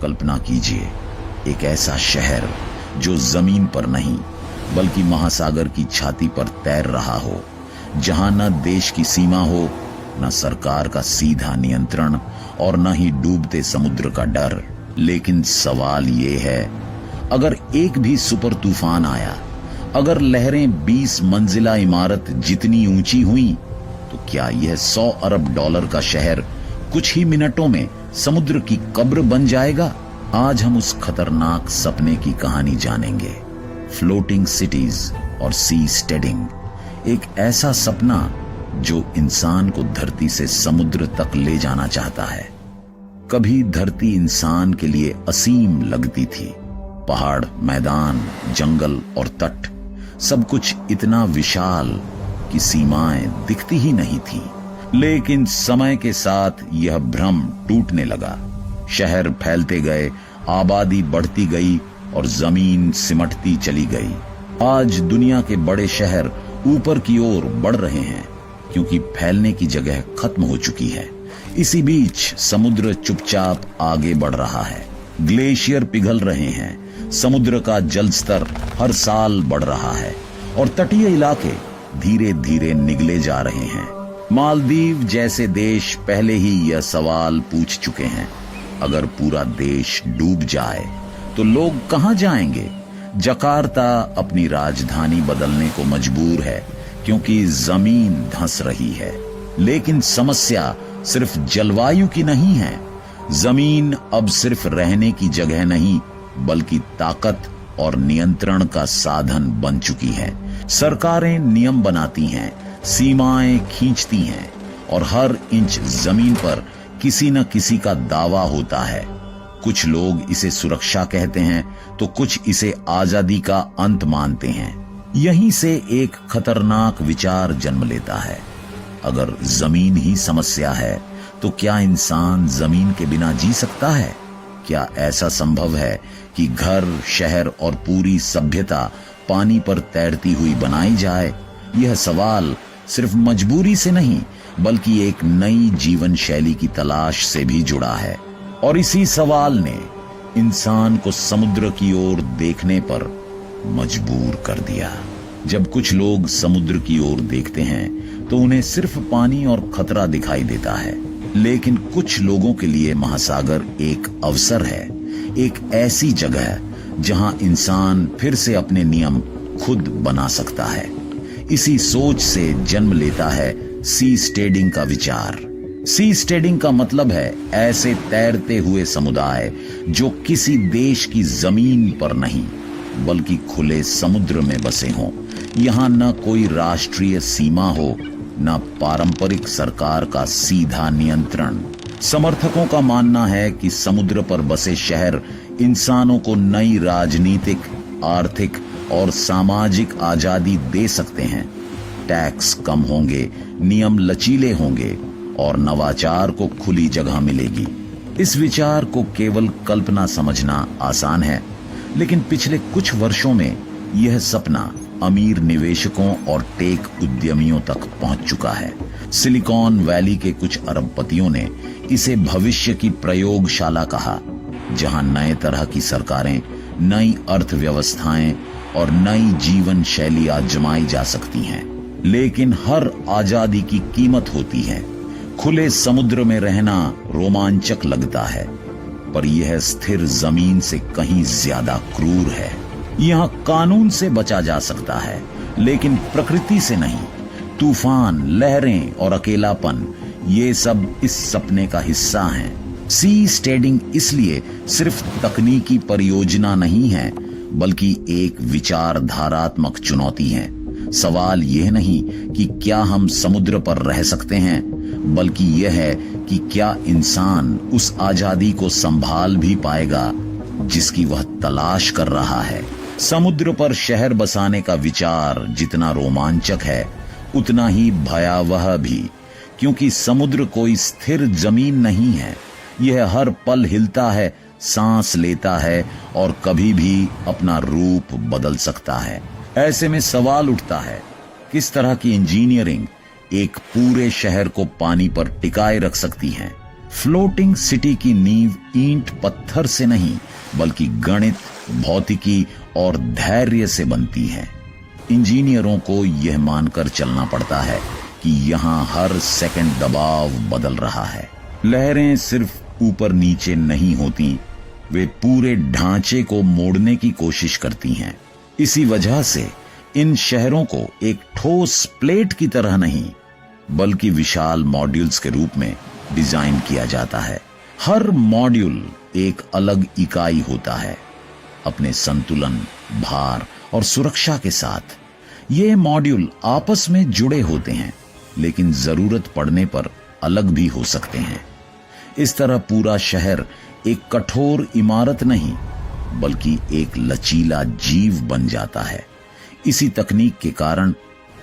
कल्पना कीजिए, एक ऐसा शहर जो जमीन पर नहीं बल्कि महासागर की छाती पर तैर रहा हो, जहां न देश की सीमा हो, न सरकार का सीधा नियंत्रण और न ही डूबते समुद्र का डर। लेकिन सवाल ये है, अगर एक भी सुपर तूफान आया, अगर लहरें 20 मंजिला इमारत जितनी ऊंची हुई, तो क्या यह $100 अरब का शहर कुछ ही मिनटों में समुद्र की कब्र बन जाएगा? आज हम उस खतरनाक सपने की कहानी जानेंगे। फ्लोटिंग सिटीज और सी स्टेडिंग, एक ऐसा सपना जो इंसान को धरती से समुद्र तक ले जाना चाहता है। कभी धरती इंसान के लिए असीम लगती थी। पहाड़, मैदान, जंगल और तट, सब कुछ इतना विशाल कि सीमाएं दिखती ही नहीं थी। लेकिन समय के साथ यह भ्रम टूटने लगा। शहर फैलते गए, आबादी बढ़ती गई और जमीन सिमटती चली गई। आज दुनिया के बड़े शहर ऊपर की ओर बढ़ रहे हैं क्योंकि फैलने की जगह खत्म हो चुकी है। इसी बीच समुद्र चुपचाप आगे बढ़ रहा है। ग्लेशियर पिघल रहे हैं, समुद्र का जल स्तर हर साल बढ़ रहा है और तटीय इलाके धीरे धीरे निगले जा रहे हैं। मालदीव जैसे देश पहले ही यह सवाल पूछ चुके हैं, अगर पूरा देश डूब जाए तो लोग कहां जाएंगे? जकार्ता अपनी राजधानी बदलने को मजबूर है क्योंकि जमीन धंस रही है। लेकिन समस्या सिर्फ जलवायु की नहीं है। जमीन अब सिर्फ रहने की जगह नहीं बल्कि ताकत और नियंत्रण का साधन बन चुकी है। सरकारें नियम बनाती हैं, सीमाएं खींचती हैं और हर इंच जमीन पर किसी न किसी का दावा होता है। कुछ लोग इसे सुरक्षा कहते हैं तो कुछ इसे आजादी का अंत मानते हैं। यहीं से एक खतरनाक विचार जन्म लेता है, अगर जमीन ही समस्या है तो क्या इंसान जमीन के बिना जी सकता है? क्या ऐसा संभव है कि घर, शहर और पूरी सभ्यता पानी पर तैरती हुई बनाई जाए? यह सवाल सिर्फ मजबूरी से नहीं बल्कि एक नई जीवन शैली की तलाश से भी जुड़ा है। और इसी सवाल ने इंसान को समुद्र की ओर देखने पर मजबूर कर दिया। जब कुछ लोग समुद्र की ओर देखते हैं तो उन्हें सिर्फ पानी और खतरा दिखाई देता है, लेकिन कुछ लोगों के लिए महासागर एक अवसर है, एक ऐसी जगह जहां इंसान फिर से अपने नियम खुद बना सकता है। इसी सोच से जन्म लेता है सी स्टेडिंग का विचार। सी स्टेडिंग का मतलब है ऐसे तैरते हुए समुदाय जो किसी देश की जमीन पर नहीं बल्कि खुले समुद्र में बसे हों। यहाँ न कोई राष्ट्रीय सीमा हो, न पारंपरिक सरकार का सीधा नियंत्रण। समर्थकों का मानना है कि समुद्र पर बसे शहर इंसानों को नई राजनीतिक, आर्थिक और सामाजिक आजादी दे सकते हैं। टैक्स कम होंगे, नियम लचीले होंगे और नवाचार को खुली जगह मिलेगी। इस विचार को केवल कल्पना समझना आसान है, लेकिन पिछले कुछ वर्षों में यह सपना अमीर निवेशकों और टेक उद्यमियों तक पहुंच चुका है। सिलिकॉन वैली के कुछ अरबपतियों ने इसे भविष्य की प्रयोगशाला कहा, जहां नए तरह की सरकारें, नई अर्थव्यवस्थाएं और नई जीवन शैली आजमाई जा सकती हैं। लेकिन हर आजादी की कीमत होती है। खुले समुद्र में रहना रोमांचक लगता है, पर यह स्थिर जमीन से कहीं ज्यादा क्रूर है। यहाँ कानून से बचा जा सकता है, लेकिन प्रकृति से नहीं। तूफान, लहरें और अकेलापन, ये सब इस सपने का हिस्सा हैं। सी स्टेडिंग इसलिए सिर्फ तकनीकी परियोजना नहीं है, बल्कि एक विचारधारात्मक चुनौती है। सवाल यह नहीं कि क्या हम समुद्र पर रह सकते हैं, बल्कि यह है कि क्या इंसान उस आजादी को संभाल भी पाएगा जिसकी वह तलाश कर रहा है। समुद्र पर शहर बसाने का विचार जितना रोमांचक है उतना ही भयावह भी, क्योंकि समुद्र कोई स्थिर जमीन नहीं है। यह हर पल हिलता है, सांस लेता है और कभी भी अपना रूप बदल सकता है। ऐसे में सवाल उठता है, किस तरह की इंजीनियरिंग एक पूरे शहर को पानी पर टिकाए रख सकती है? फ्लोटिंग सिटी की नींव ईंट पत्थर से नहीं बल्कि गणित, भौतिकी और धैर्य से बनती है। इंजीनियरों को यह मानकर चलना पड़ता है कि यहाँ हर सेकंड दबाव बदल रहा है। लहरें सिर्फ ऊपर नीचे नहीं होती, वे पूरे ढांचे को मोड़ने की कोशिश करती हैं। इसी वजह से इन शहरों को एक ठोस प्लेट की तरह नहीं बल्कि विशाल मॉड्यूल्स के रूप में डिजाइन किया जाता है। हर मॉड्यूल एक अलग इकाई होता है, अपने संतुलन, भार और सुरक्षा के साथ। ये मॉड्यूल आपस में जुड़े होते हैं, लेकिन जरूरत पड़ने पर अलग भी हो सकते हैं। इस तरह पूरा शहर एक कठोर इमारत नहीं बल्कि एक लचीला जीव बन जाता है। इसी तकनीक के कारण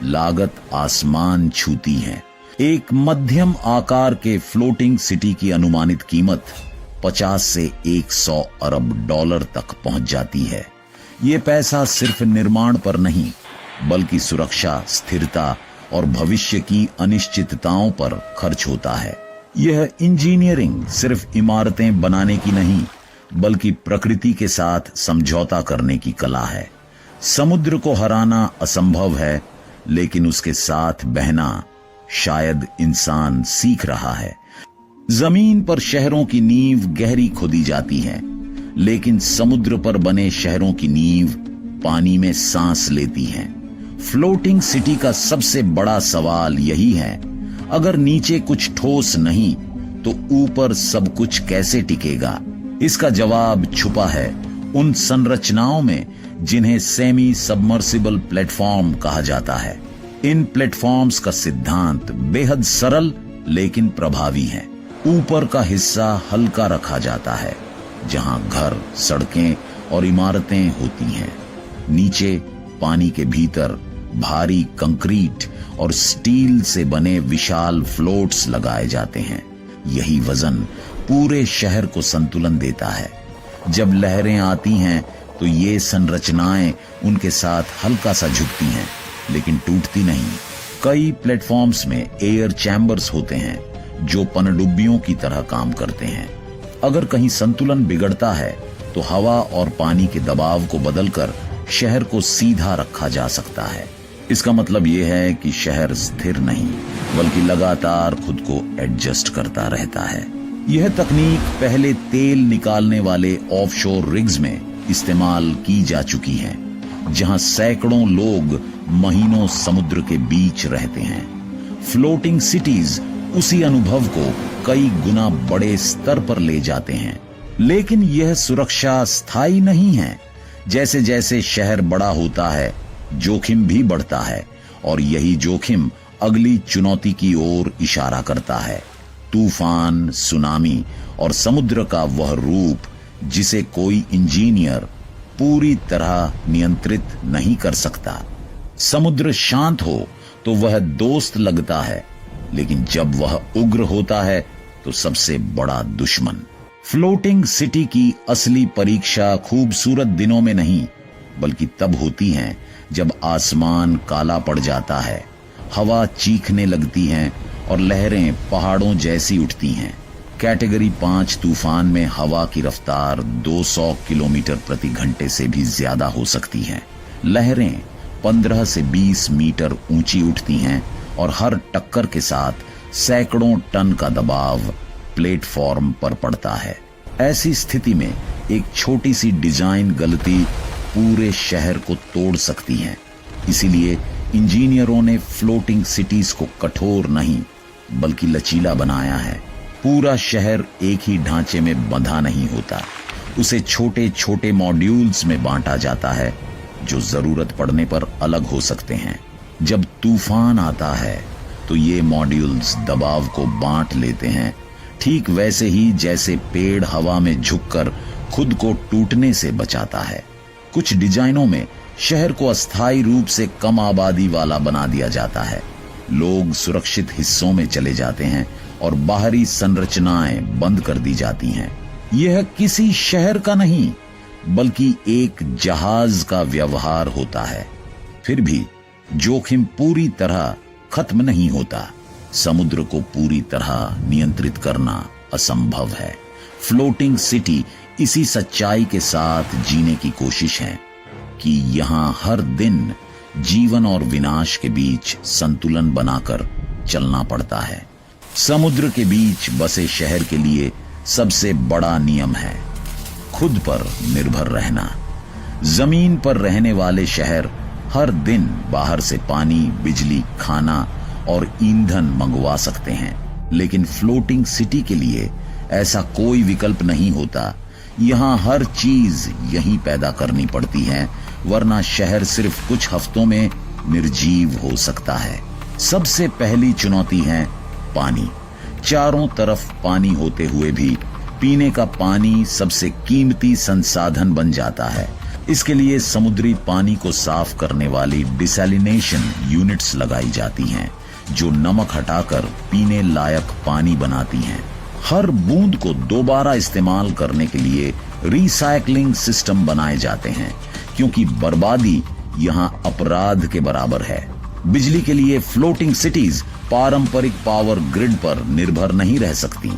लागत आसमान छूती है। एक मध्यम आकार के फ्लोटिंग सिटी की अनुमानित कीमत 50 से 100 अरब डॉलर तक पहुंच जाती है। ये पैसा सिर्फ निर्माण पर नहीं बल्कि सुरक्षा, स्थिरता और भविष्य की अनिश्चितताओं पर खर्च होता है। यह इंजीनियरिंग सिर्फ इमारतें बनाने की नहीं बल्कि प्रकृति के साथ समझौता करने की कला है। समुद्र को हराना असंभव है, लेकिन उसके साथ बहना शायद इंसान सीख रहा है। जमीन पर शहरों की नींव गहरी खोदी जाती है, लेकिन समुद्र पर बने शहरों की नींव पानी में सांस लेती है। फ्लोटिंग सिटी का सबसे बड़ा सवाल यही है, अगर नीचे कुछ ठोस नहीं तो ऊपर सब कुछ कैसे टिकेगा? इसका जवाब छुपा है उन संरचनाओं में जिन्हें सेमी सबमर्सिबल प्लेटफॉर्म कहा जाता है। इन प्लेटफॉर्म्स का सिद्धांत बेहद सरल लेकिन प्रभावी है। ऊपर का हिस्सा हल्का रखा जाता है, जहां घर, सड़कें और इमारतें होती हैं। नीचे पानी के भीतर भारी कंक्रीट और स्टील से बने विशाल फ्लोट्स लगाए जाते हैं। यही वजन पूरे शहर को संतुलन देता है। जब लहरें आती हैं तो ये संरचनाएं उनके साथ हल्का सा झुकती हैं, लेकिन टूटती नहीं। कई प्लेटफॉर्म्स में एयर चैम्बर्स होते हैं जो पनडुब्बियों की तरह काम करते हैं। अगर कहीं संतुलन बिगड़ता है तो हवा और पानी के दबाव को बदलकर शहर को सीधा रखा जा सकता है। इसका मतलब यह है कि शहर स्थिर नहीं बल्कि लगातार खुद को एडजस्ट करता रहता है। यह तकनीक पहले तेल निकालने वाले ऑफशोर रिग्स में इस्तेमाल की जा चुकी है, जहां सैकड़ों लोग महीनों समुद्र के बीच रहते हैं। फ्लोटिंग सिटीज उसी अनुभव को कई गुना बड़े स्तर पर ले जाते हैं, लेकिन यह सुरक्षा स्थायी नहीं है। जैसे जैसे शहर बड़ा होता है, जोखिम भी बढ़ता है, और यही जोखिम अगली चुनौती की ओर इशारा करता है। तूफान, सुनामी और समुद्र का वह रूप जिसे कोई इंजीनियर पूरी तरह नियंत्रित नहीं कर सकता। समुद्र शांत हो तो वह दोस्त लगता है, लेकिन जब वह उग्र होता है तो सबसे बड़ा दुश्मन। फ्लोटिंग सिटी की असली परीक्षा खूबसूरत दिनों में नहीं बल्कि तब होती है जब आसमान काला पड़ जाता है, हवा चीखने लगती है और लहरें पहाड़ों जैसी उठती हैं। कैटेगरी 5 तूफान में हवा की रफ्तार 200 किलोमीटर प्रति घंटे से भी ज्यादा हो सकती है। लहरें 15 से 20 मीटर ऊंची उठती हैं और हर टक्कर के साथ सैकड़ों टन का दबाव प्लेटफॉर्म पर पड़ता है। ऐसी स्थिति में एक छोटी सी डिजाइन गलती पूरे शहर को तोड़ सकती है। इसीलिए इंजीनियरों ने फ्लोटिंग सिटीज को कठोर नहीं बल्कि लचीला बनाया है। पूरा शहर एक ही ढांचे में बंधा नहीं होता, उसे छोटे छोटे मॉड्यूल्स में बांटा जाता है जो जरूरत पड़ने पर अलग हो सकते हैं। जब तूफान आता है तो ये मॉड्यूल्स दबाव को बांट लेते हैं, ठीक वैसे ही जैसे पेड़ हवा में झुककर खुद को टूटने से बचाता है। कुछ डिजाइनों में शहर को अस्थायी रूप से कम आबादी वाला बना दिया जाता है। लोग सुरक्षित हिस्सों में चले जाते हैं और बाहरी संरचनाएं बंद कर दी जाती हैं। यह किसी शहर का नहीं बल्कि एक जहाज का व्यवहार होता है। फिर भी जोखिम पूरी तरह खत्म नहीं होता। समुद्र को पूरी तरह नियंत्रित करना असंभव है। फ्लोटिंग सिटी इसी सच्चाई के साथ जीने की कोशिश है कि यहां हर दिन जीवन और विनाश के बीच संतुलन बनाकर चलना पड़ता है। समुद्र के बीच बसे शहर के लिए सबसे बड़ा नियम है खुद पर निर्भर रहना। जमीन पर रहने वाले शहर हर दिन बाहर से पानी, बिजली, खाना और ईंधन मंगवा सकते हैं, लेकिन फ्लोटिंग सिटी के लिए ऐसा कोई विकल्प नहीं होता। यहाँ हर चीज यहीं पैदा करनी पड़ती है, वरना शहर सिर्फ कुछ हफ्तों में निर्जीव हो सकता है। सबसे पहली चुनौती है पानी। चारों तरफ पानी होते हुए भी पीने का पानी सबसे कीमती संसाधन बन जाता है। इसके लिए समुद्री पानी को साफ करने वाली डिसैलिनेशन यूनिट्स लगाई जाती हैं, जो नमक हटाकर पीने लायक पानी बनाती हैं। हर बूंद को दोबारा इस्तेमाल करने के लिए रिसाइकलिंग सिस्टम बनाए जाते हैं, क्योंकि बर्बादी यहाँ अपराध के बराबर है। बिजली के लिए फ्लोटिंग सिटीज पारंपरिक पावर ग्रिड पर निर्भर नहीं रह सकती।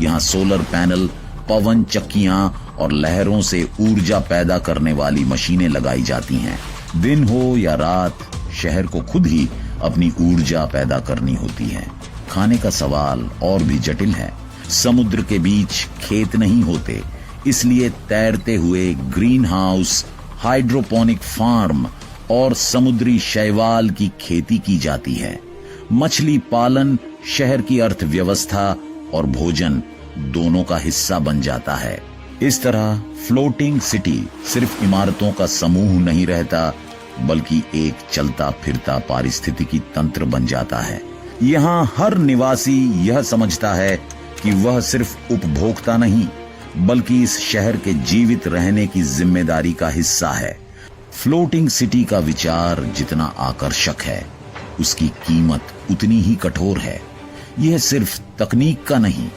यहाँ सोलर पैनल, पवन चक्कियां और लहरों से ऊर्जा पैदा करने वाली मशीनें लगाई जाती हैं। दिन हो या रात, शहर को खुद ही अपनी ऊर्जा पैदा करनी होती है। खाने का सवाल और भी जटिल है। समुद्र के बीच खेत नहीं होते, इसलिए तैरते हुए ग्रीन हाउस, हाइड्रोपोनिक फार्म और समुद्री शैवाल की खेती की जाती है। मछली पालन शहर की अर्थव्यवस्था और भोजन दोनों का हिस्सा बन जाता है। इस तरह फ्लोटिंग सिटी सिर्फ इमारतों का समूह नहीं रहता, बल्कि एक चलता फिरता पारिस्थितिकी तंत्र बन जाता है। यहाँ हर निवासी यह समझता है कि वह सिर्फ उपभोक्ता नहीं, बल्कि इस शहर के जीवित रहने की जिम्मेदारी का हिस्सा है। फ्लोटिंग सिटी का विचार जितना आकर्षक है, उसकी कीमत उतनी ही कठोर है। यह सिर्फ तकनीक का नहीं,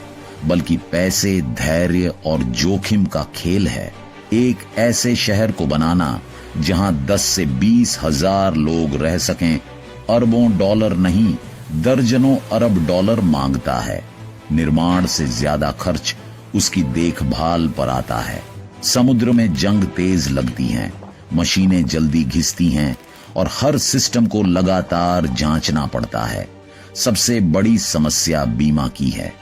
बल्कि पैसे, धैर्य और जोखिम का खेल है। एक ऐसे शहर को बनाना जहां 10 से 20 हजार लोग रह सकें, अरबों डॉलर नहीं, दर्जनों अरब डॉलर मांगता है। निर्माण से ज्यादा खर्च उसकी देखभाल पर आता है। समुद्र में जंग तेज लगती हैं, मशीनें जल्दी घिसती हैं और हर सिस्टम को लगातार जांचना पड़ता है। सबसे बड़ी समस्या बीमा की है।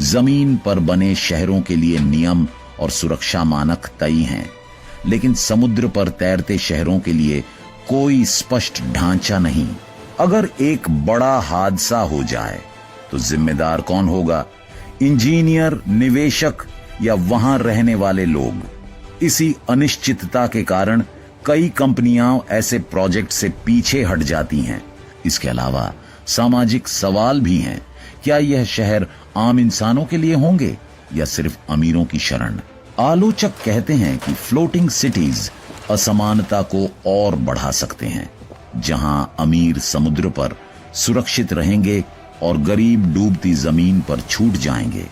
जमीन पर बने शहरों के लिए नियम और सुरक्षा मानक तय हैं, लेकिन समुद्र पर तैरते शहरों के लिए कोई स्पष्ट ढांचा नहीं। अगर एक बड़ा हादसा हो जाए तो जिम्मेदार कौन होगा? इंजीनियर, निवेशक या वहां रहने वाले लोग? इसी अनिश्चितता के कारण कई कंपनियां ऐसे प्रोजेक्ट से पीछे हट जाती हैं। इसके अलावा सामाजिक सवाल भी हैं। क्या यह शहर आम इंसानों के लिए होंगे या सिर्फ अमीरों की शरण? आलोचक कहते हैं कि फ्लोटिंग सिटीज असमानता को और बढ़ा सकते हैं। जहां अमीर समुद्र पर सुरक्षित रहेंगे और गरीब डूबती जमीन पर छूट जाएंगे।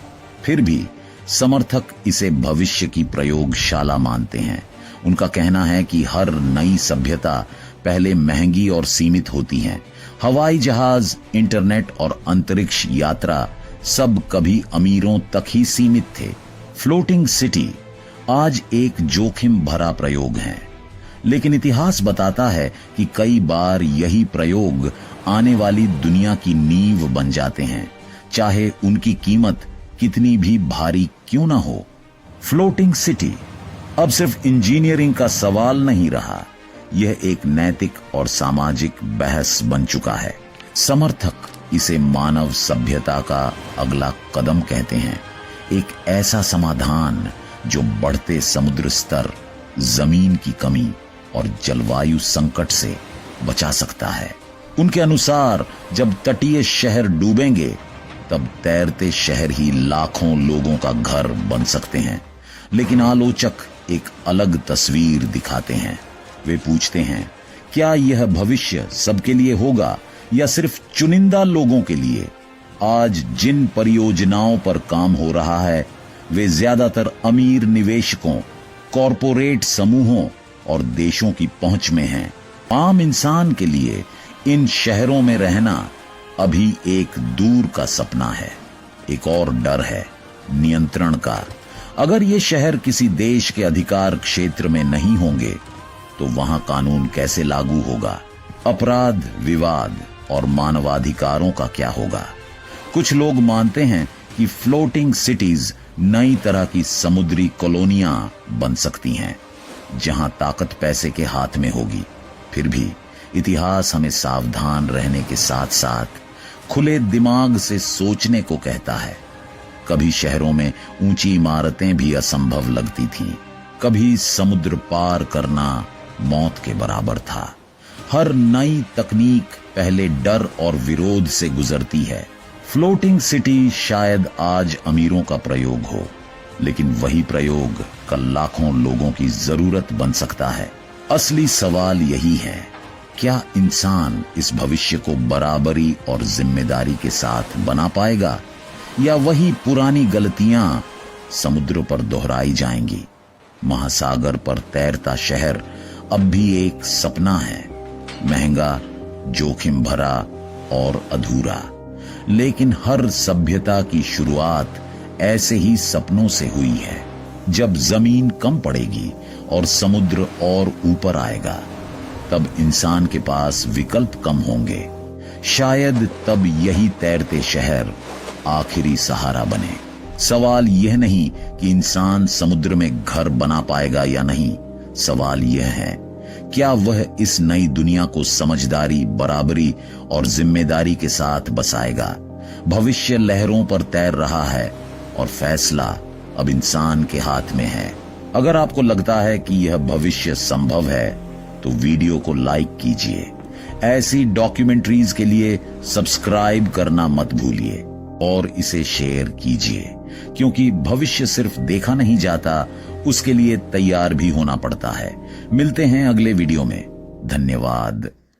फिर भी समर्थक इसे भविष्य की प्रयोगशाला मानते हैं। उनका कहना है कि हर नई सभ्यता पहले महंगी और सीमित होती है। हवाई जहाज, इंटरनेट और अंतरिक्ष यात्रा सब कभी अमीरों तक ही सीमित थे। फ्लोटिंग सिटी आज एक जोखिम भरा प्रयोग है, लेकिन इतिहास बताता है कि कई बार यही प्रयोग आने वाली दुनिया की नींव बन जाते हैं, चाहे उनकी कीमत कितनी भी भारी क्यों ना हो। फ्लोटिंग सिटी अब सिर्फ इंजीनियरिंग का सवाल नहीं रहा, यह एक नैतिक और सामाजिक बहस बन चुका है। समर्थक इसे मानव सभ्यता का अगला कदम कहते हैं, एक ऐसा समाधान जो बढ़ते समुद्र स्तर, जमीन की कमी और जलवायु संकट से बचा सकता है। उनके अनुसार जब तटीय शहर डूबेंगे, तब तैरते शहर ही लाखों लोगों का घर बन सकते हैं। लेकिन आलोचक एक अलग तस्वीर दिखाते हैं। वे पूछते हैं, क्या यह भविष्य सबके लिए होगा या सिर्फ चुनिंदा लोगों के लिए? आज जिन परियोजनाओं पर काम हो रहा है, वे ज्यादातर अमीर निवेशकों, कॉरपोरेट समूहों और देशों की पहुंच में हैं। आम इंसान के लिए इन शहरों में रहना अभी एक दूर का सपना है। एक और डर है, नियंत्रण का। अगर ये शहर किसी देश के अधिकार क्षेत्र में नहीं होंगे तो वहां कानून कैसे लागू होगा? अपराध, विवाद और मानवाधिकारों का क्या होगा? कुछ लोग मानते हैं कि फ्लोटिंग सिटीज नई तरह की समुद्री कॉलोनियां बन सकती हैं, जहां ताकत पैसे के हाथ में होगी। फिर भी इतिहास हमें सावधान रहने के साथ साथ खुले दिमाग से सोचने को कहता है। कभी शहरों में ऊंची इमारतें भी असंभव लगती थीं, कभी समुद्र पार करना मौत के बराबर था। हर नई तकनीक पहले डर और विरोध से गुजरती है। फ्लोटिंग सिटी शायद आज अमीरों का प्रयोग हो, लेकिन वही प्रयोग कल लाखों लोगों की जरूरत बन सकता है। असली सवाल यही है, क्या इंसान इस भविष्य को बराबरी और जिम्मेदारी के साथ बना पाएगा, या वही पुरानी गलतियां समुद्र पर दोहराई जाएंगी? महासागर पर तैरता शहर अब भी एक सपना है, महंगा, जोखिम भरा और अधूरा। लेकिन हर सभ्यता की शुरुआत ऐसे ही सपनों से हुई है। जब जमीन कम पड़ेगी और समुद्र और ऊपर आएगा, तब इंसान के पास विकल्प कम होंगे। शायद तब यही तैरते शहर आखिरी सहारा बने। सवाल यह नहीं कि इंसान समुद्र में घर बना पाएगा या नहीं, सवाल यह है, क्या वह इस नई दुनिया को समझदारी, बराबरी और जिम्मेदारी के साथ बसाएगा? भविष्य लहरों पर तैर रहा है और फैसला अब इंसान के हाथ में है। अगर आपको लगता है कि यह भविष्य संभव है तो वीडियो को लाइक कीजिए। ऐसी डॉक्यूमेंट्रीज के लिए सब्सक्राइब करना मत भूलिए और इसे शेयर कीजिए, क्योंकि भविष्य सिर्फ देखा नहीं जाता, उसके लिए तैयार भी होना पड़ता है। मिलते हैं अगले वीडियो में। धन्यवाद।